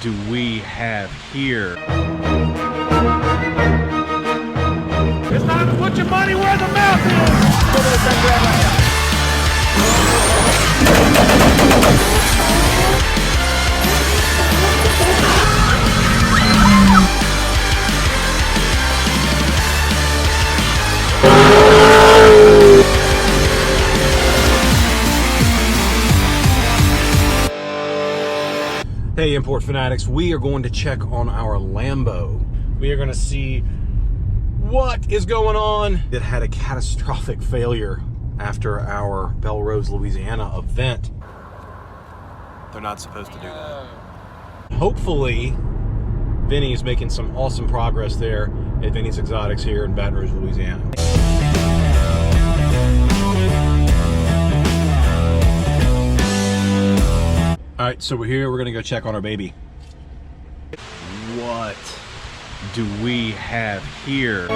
do we have here? It's time to put your money where the mouth is! Hey import fanatics, we are going to check on our Lambo. We are going to see what is going on. It had a catastrophic failure after our Belle, Louisiana event. They're not supposed to do that. Hopefully, Vinny is making some awesome progress there at Vinny's Exotics here in Baton Rouge, Louisiana. All right, so we're here. We're gonna go check on our baby. What do we have here?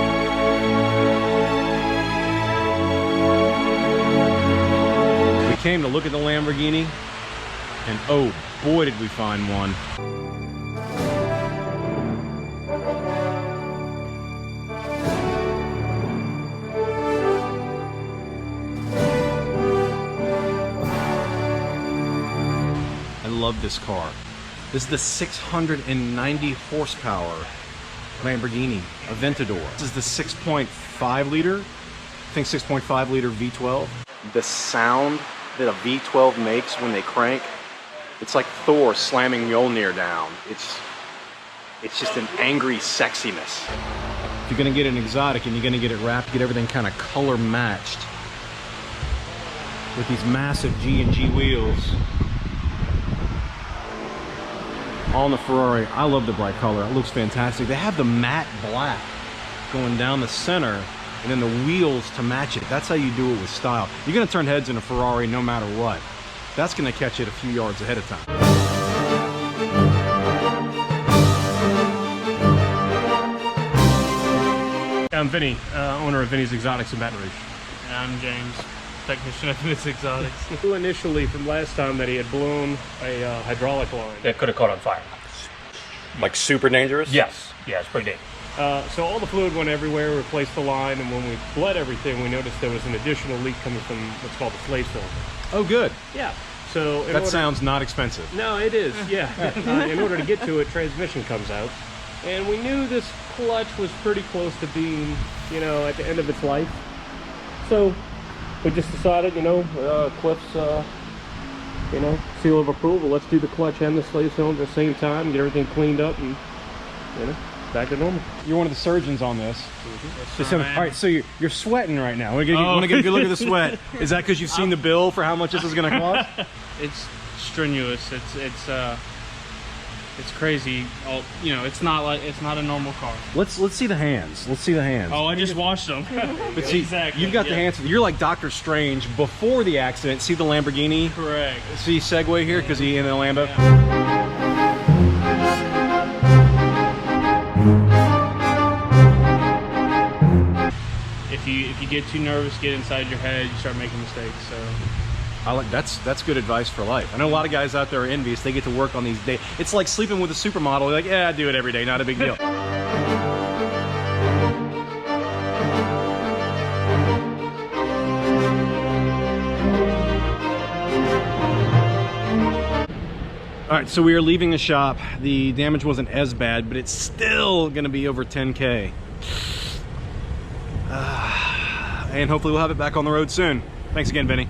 We came to look at the Lamborghini, and oh boy did we find one. Love this car. This is the 690 horsepower Lamborghini Aventador. This is the 6.5 liter, I think 6.5 liter V12. The sound that a V12 makes when they crank, it's like Thor slamming Mjolnir down. It's just an angry sexiness. If you're gonna get an exotic and you're gonna get it wrapped, get everything kind of color matched with these massive G&G wheels. On the Ferrari, I love the bright color. It looks fantastic. They have the matte black going down the center and then the wheels to match it. That's how you do it with style. You're gonna turn heads in a Ferrari no matter what. That's gonna catch it a few yards ahead of time. I'm Vinny, owner of Vinny's Exotics in Baton Rouge. And I'm James, technician at Vinny's Exotics. Initially, from last time, that he had blown a hydraulic line. That could have caught on fire. Like super dangerous? Yes, yeah, it's pretty dangerous. So all the fluid went everywhere, replaced the line, and when we bled everything, we noticed there was an additional leak coming from what's called the slave cylinder. Oh, good. Yeah. So That sounds not expensive. No, it is, yeah. In order to get to it, transmission comes out. And we knew this clutch was pretty close to being, you know, at the end of its life. So we just decided, Cliff's, seal of approval. Let's do the clutch and the slave cylinder at the same time, get everything cleaned up, and, back to normal. You're one of the surgeons on this. Yes, All right, so you're sweating right now. Want to get a good look at the sweat? Is that because you've seen the bill for how much this is going to cost? It's strenuous. It's crazy. It's not a normal car. Let's see the hands. Let's see the hands. Oh, I just washed them. But see, exactly. You've got the hands. You're like Doctor Strange before the accident. See the Lamborghini? Correct. See Segway here because he in the Lambo. Yeah. If you get too nervous, get inside your head, you start making mistakes. So that's good advice for life. I know a lot of guys out there are envious. They get to work on these days. It's like sleeping with a supermodel. They're like, yeah, I do it every day. Not a big deal. All right, so we are leaving the shop. The damage wasn't as bad, but it's still going to be over 10K. And hopefully we'll have it back on the road soon. Thanks again, Vinny.